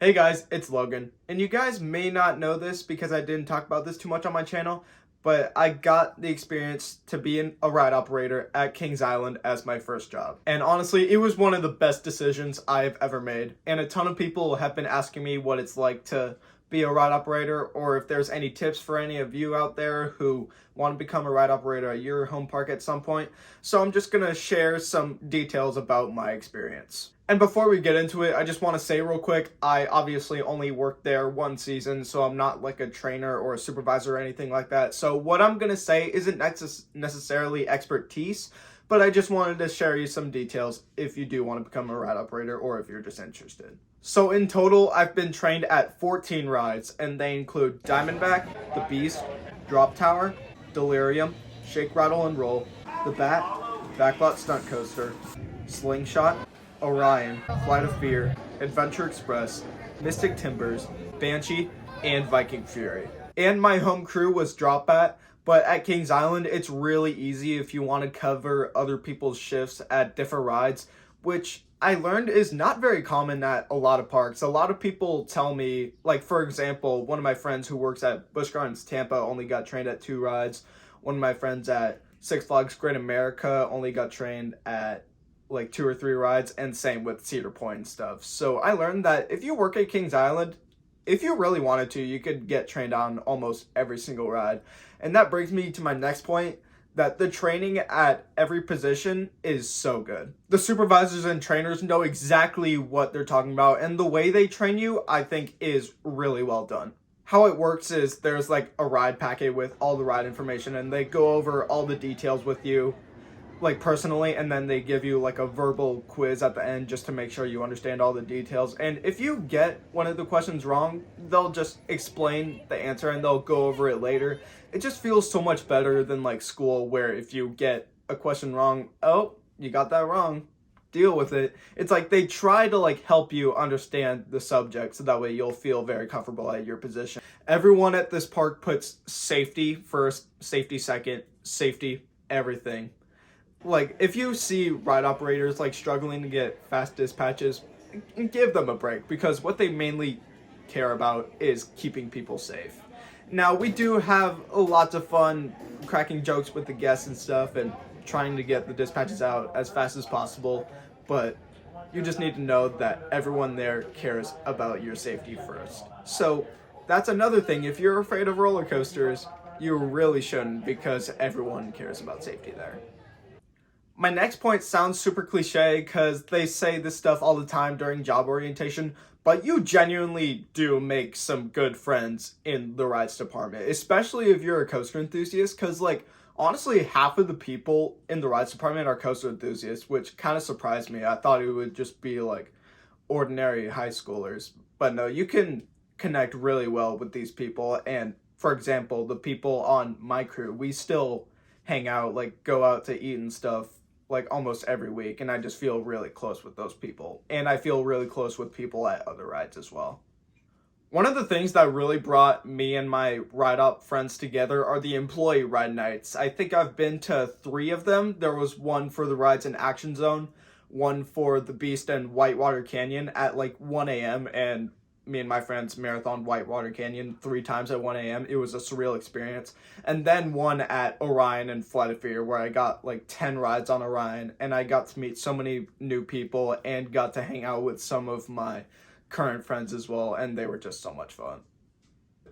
Hey guys, it's Logan. And you guys may not know this because I didn't talk about this too much on my channel, but I got the experience to be a ride operator at Kings Island as my first job. And honestly, it was one of the best decisions I've ever made. And a ton of people have been asking me what it's like to be a ride operator, or if there's any tips for any of you out there who want to become a ride operator at your home park at some point. So I'm just gonna share some details about my experience. And before we get into it, I just want to say real quick, I obviously only worked there one season, so I'm not like a trainer or a supervisor or anything like that. So what I'm going to say isn't necessarily expertise, but I just wanted to share you some details if you do want to become a ride operator or if you're just interested. So in total, I've been trained at 14 rides, and they include Diamondback, The Beast, Drop Tower, Delirium, Shake, Rattle, and Roll, The Bat, Backlot Stunt Coaster, Slingshot, Orion, Flight of Fear, Adventure Express, Mystic Timbers, Banshee, and Viking Fury. And my home crew was Drop Bat, but at Kings Island, it's really easy if you want to cover other people's shifts at different rides, which I learned is not very common at a lot of parks. A lot of people tell me, like for example, one of my friends who works at Busch Gardens Tampa only got trained at 2 rides. One of my friends at Six Flags Great America only got trained at like 2 or 3 rides, and same with Cedar Point and stuff. So I learned that if you work at Kings Island, if you really wanted to, you could get trained on almost every single ride. And that brings me to my next point, that the training at every position is so good. The supervisors and trainers know exactly what they're talking about, and the way they train you, I think, is really well done. How it works is there's like a ride packet with all the ride information, and they go over all the details with you like personally, and then they give you like a verbal quiz at the end just to make sure you understand all the details. And if you get one of the questions wrong, they'll just explain the answer and they'll go over it later. It just feels so much better than like school, where if you get a question wrong, oh, you got that wrong, deal with it. It's like they try to like help you understand the subject so that way you'll feel very comfortable at your position. Everyone at this park puts safety first, safety second, safety everything. Like, if you see ride operators like struggling to get fast dispatches, give them a break, because what they mainly care about is keeping people safe. Now, we do have lots of fun cracking jokes with the guests and stuff and trying to get the dispatches out as fast as possible, but you just need to know that everyone there cares about your safety first. So that's another thing. If you're afraid of roller coasters, you really shouldn't, because everyone cares about safety there. My next point sounds super cliche because they say this stuff all the time during job orientation, but you genuinely do make some good friends in the rides department, especially if you're a coaster enthusiast, because like honestly, half of the people in the rides department are coaster enthusiasts, which kind of surprised me. I thought it would just be like ordinary high schoolers, but no, you can connect really well with these people. And for example, the people on my crew, we still hang out, like go out to eat and stuff like almost every week, and I just feel really close with those people. And I feel really close with people at other rides as well. One of the things that really brought me and my ride up friends together are the employee ride nights. I think I've been to 3 of them. There was one for the rides in Action Zone, one for the Beast and Whitewater Canyon at like 1 a.m. and me and my friends marathon Whitewater Canyon 3 times at 1 a.m. It was a surreal experience. And then one at Orion and Flight of Fear, where I got like 10 rides on Orion, and I got to meet so many new people and got to hang out with some of my current friends as well, and they were just so much fun.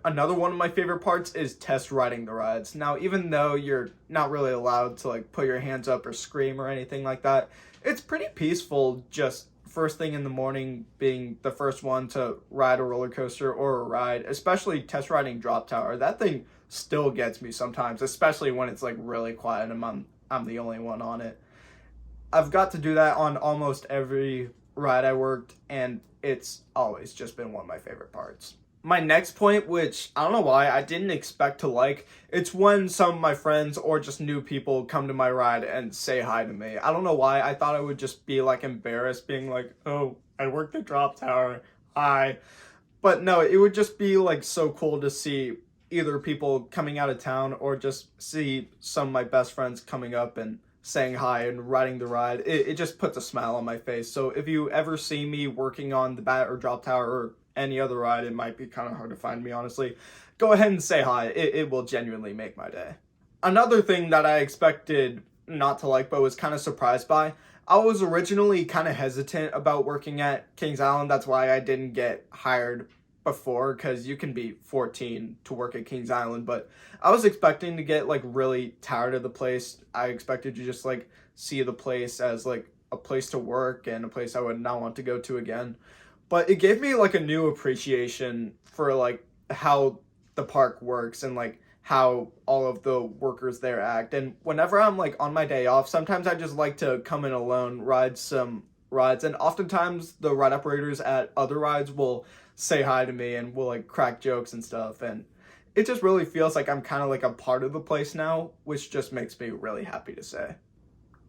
Another one of my favorite parts is test riding the rides. Now, even though you're not really allowed to like put your hands up or scream or anything like that, it's pretty peaceful just first thing in the morning being the first one to ride a roller coaster or a ride, especially test riding Drop Tower. That thing still gets me sometimes, especially when it's like really quiet and I'm the only one on it. I've got to do that on almost every ride I worked, and it's always just been one of my favorite parts. My next point, which I don't know why I didn't expect to like, it's when some of my friends or just new people come to my ride and say hi to me. I don't know why. I thought I would just be like embarrassed being like, oh, I worked at Drop Tower, hi. But no, it would just be like so cool to see either people coming out of town or just see some of my best friends coming up and saying hi and riding the ride. It just puts a smile on my face. So if you ever see me working on the Bat or Drop Tower or any other ride, it might be kind of hard to find me, honestly. Go ahead and say hi. It will genuinely make my day. Another thing that I expected not to like, but was kind of surprised by, I was originally kind of hesitant about working at Kings Island. That's why I didn't get hired before, because you can be 14 to work at Kings Island, but I was expecting to get like really tired of the place. I expected to just like see the place as like a place to work and a place I would not want to go to again. But it gave me like a new appreciation for like how the park works and like how all of the workers there act. And whenever I'm like on my day off, sometimes I just like to come in alone, ride some rides, and oftentimes the ride operators at other rides will say hi to me and will like crack jokes and stuff, and it just really feels like I'm kind of like a part of the place now, which just makes me really happy to say.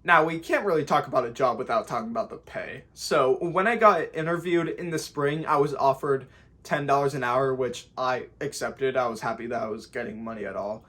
Now, we can't really talk about a job without talking about the pay. So when I got interviewed in the spring, I was offered $10 an hour, which I accepted. I was happy that I was getting money at all.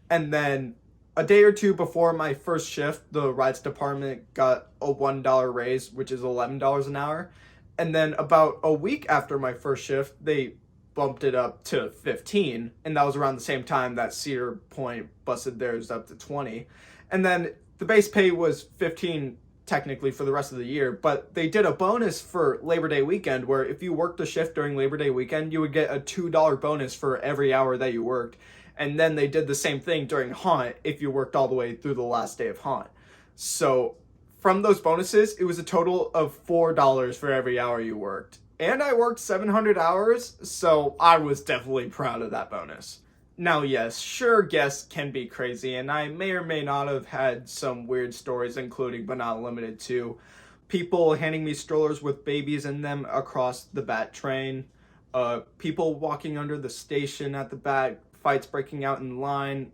And then a day or two before my first shift, the rides department got a $1 raise, which is $11 an hour. And then about a week after my first shift, they bumped it up to 15. And that was around the same time that Cedar Point busted theirs up to 20. And then the base pay was 15 technically for the rest of the year, but they did a bonus for Labor Day weekend where if you worked a shift during Labor Day weekend, you would get a $2 bonus for every hour that you worked. And then they did the same thing during Haunt if you worked all the way through the last day of Haunt. So from those bonuses, it was a total of $4 for every hour you worked. And I worked 700 hours, so I was definitely proud of that bonus. Now, yes, sure, guests can be crazy, and I may or may not have had some weird stories, including but not limited to people handing me strollers with babies in them across the Bat train, people walking under the station at the Bat, fights breaking out in line,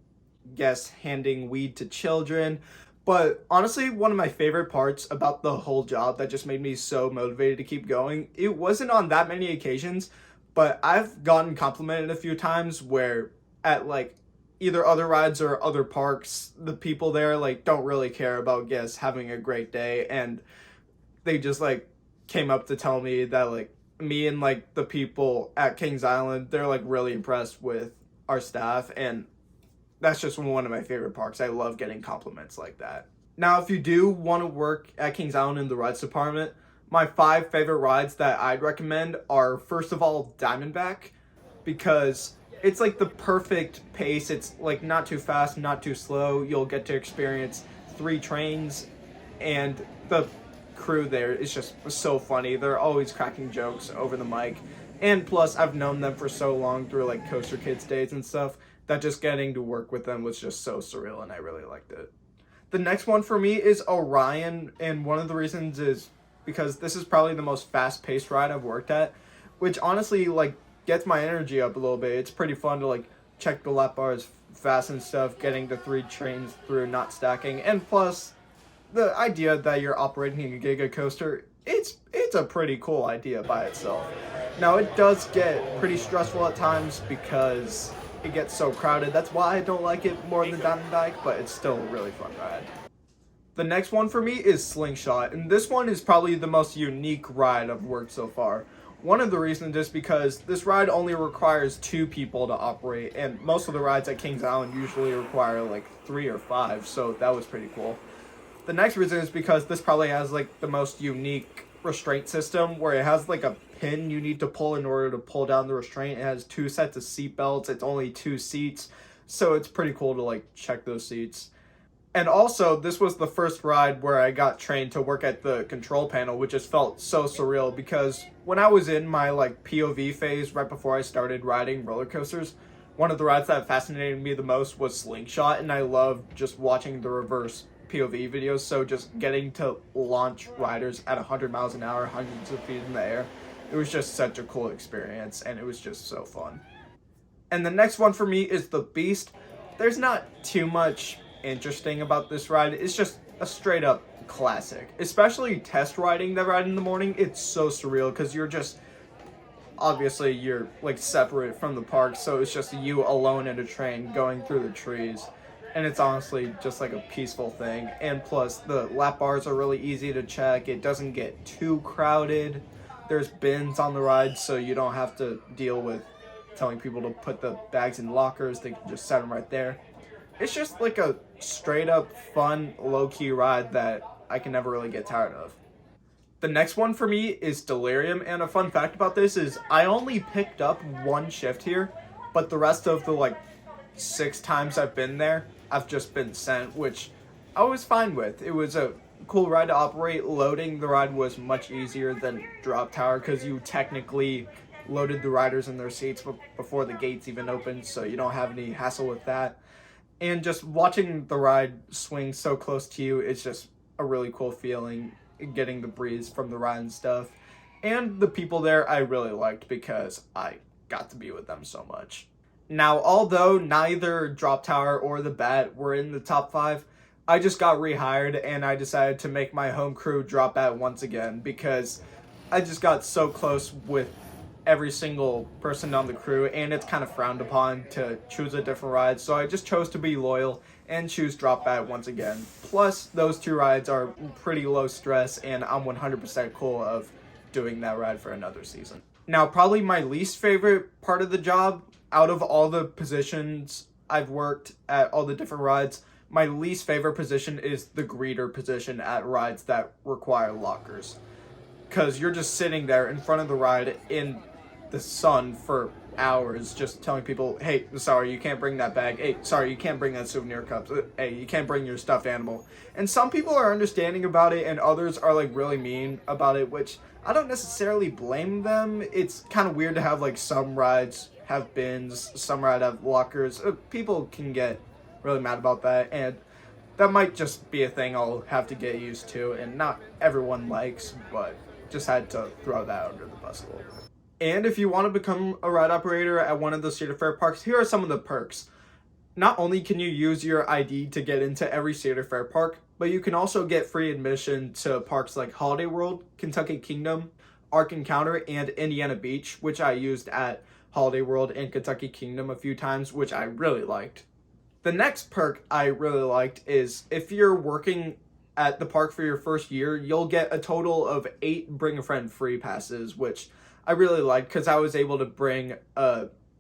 guests handing weed to children. But honestly, one of my favorite parts about the whole job that just made me so motivated to keep going, it wasn't on that many occasions, but I've gotten complimented a few times where at like either other rides or other parks, the people there like don't really care about guests having a great day, and they just like came up to tell me that like me and like the people at Kings Island, they're like really impressed with our staff, and that's just one of my favorite parks. I love getting compliments like that. Now, if you do want to work at Kings Island in the rides department, my 5 favorite rides that I'd recommend are, first of all, Diamondback, because it's like the perfect pace. It's like not too fast, not too slow. You'll get to experience 3 trains, and the crew there is just so funny. They're always cracking jokes over the mic. And plus, I've known them for so long through like Coaster Kids days and stuff that just getting to work with them was just so surreal, and I really liked it. The next one for me is Orion, and one of the reasons is because this is probably the most fast-paced ride I've worked at, which honestly like gets my energy up a little bit. It's pretty fun to like check the lap bars fast and stuff, getting the 3 trains through, not stacking, and plus the idea that you're operating a Giga Coaster, it's a pretty cool idea by itself. Now, it does get pretty stressful at times because it gets so crowded. That's why I don't like it more than Diamondback, but it's still a really fun ride. The next one for me is Slingshot, and this one is probably the most unique ride I've worked so far. One of the reasons is because this ride only requires 2 people to operate, and most of the rides at Kings Island usually require like 3 or 5, so that was pretty cool. The next reason is because this probably has like the most unique restraint system, where it has like a pin you need to pull in order to pull down the restraint. It has 2 sets of seat belts. It's only 2 seats, so it's pretty cool to like check those seats. And also, this was the first ride where I got trained to work at the control panel, which just felt so surreal because when I was in my like POV phase right before I started riding roller coasters, one of the rides that fascinated me the most was Slingshot, and I loved just watching the reverse POV videos. So just getting to launch riders at 100 miles an hour, hundreds of feet in the air, it was just such a cool experience, and it was just so fun. And the next one for me is the Beast. There's not too much interesting about this ride. It's just a straight up classic, especially test riding the ride in the morning. It's so surreal because you're just obviously you're like separate from the park, so it's just you alone in a train going through the trees, and it's honestly just like a peaceful thing. And plus the lap bars are really easy to check. It doesn't get too crowded, There's bins on the ride, so you don't have to deal with telling people to put the bags in lockers. They can just set them right there. It's just like a straight up fun, low-key ride that I can never really get tired of. The next one for me is Delirium, and a fun fact about this is I only picked up one shift here, but the rest of the like 6 times I've been there, I've just been sent, which I was fine with. It was a cool ride to operate. Loading the ride was much easier than Drop Tower because you technically loaded the riders in their seats before the gates even opened, so you don't have any hassle with that. And just watching the ride swing so close to you, it's just a really cool feeling, getting the breeze from the ride and stuff. And the people there I really liked because I got to be with them so much. Now, although neither Drop Tower or the Bat were in the top 5, I just got rehired and I decided to make my home crew Drop Bat once again because I just got so close with every single person on the crew, and it's kind of frowned upon to choose a different ride, so I just chose to be loyal and choose Drop Bat once again. Plus, those 2 rides are pretty low stress, and I'm 100% cool of doing that ride for another season. Now, probably my least favorite part of the job, out of all the positions I've worked at all the different rides, my least favorite position is the greeter position at rides that require lockers. Because you're just sitting there in front of the ride in the sun for hours just telling people, hey, sorry, you can't bring that bag. Hey, sorry, you can't bring that souvenir cup. Hey, you can't bring your stuffed animal. And some people are understanding about it and others are like really mean about it, which I don't necessarily blame them. It's kind of weird to have like some rides have bins, some rides have lockers. People can get really mad about that, and that might just be a thing I'll have to get used to and not everyone likes, but just had to throw that under the bus a little bit. And if you want to become a ride operator at one of the Cedar Fair parks, here are some of the perks. Not only can you use your ID to get into every Cedar Fair park, but you can also get free admission to parks like Holiday World, Kentucky Kingdom, Ark Encounter, and Indiana Beach, which I used at Holiday World and Kentucky Kingdom a few times, which I really liked. The next perk I really liked is if you're working at the park for your first year, you'll get a total of 8 Bring a Friend free passes, which I really liked because I was able to bring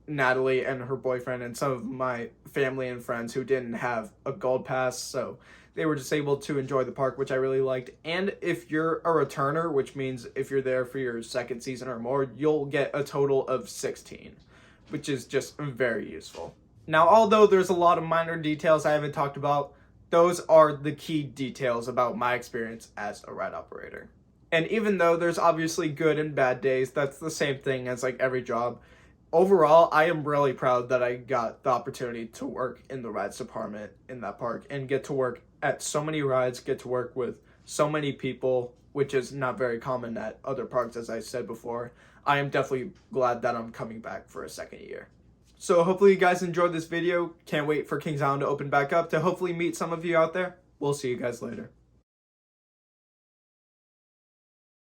Natalie and her boyfriend and some of my family and friends who didn't have a gold pass, so they were just able to enjoy the park, which I really liked. And if you're a returner, which means if you're there for your second season or more, you'll get a total of 16, which is just very useful. Now, although there's a lot of minor details I haven't talked about, those are the key details about my experience as a ride operator. And even though there's obviously good and bad days, that's the same thing as like every job. Overall, I am really proud that I got the opportunity to work in the rides department in that park and get to work at so many rides, get to work with so many people, which is not very common at other parks, as I said before. I am definitely glad that I'm coming back for a second year. So hopefully you guys enjoyed this video. Can't wait for Kings Island to open back up to hopefully meet some of you out there. We'll see you guys later.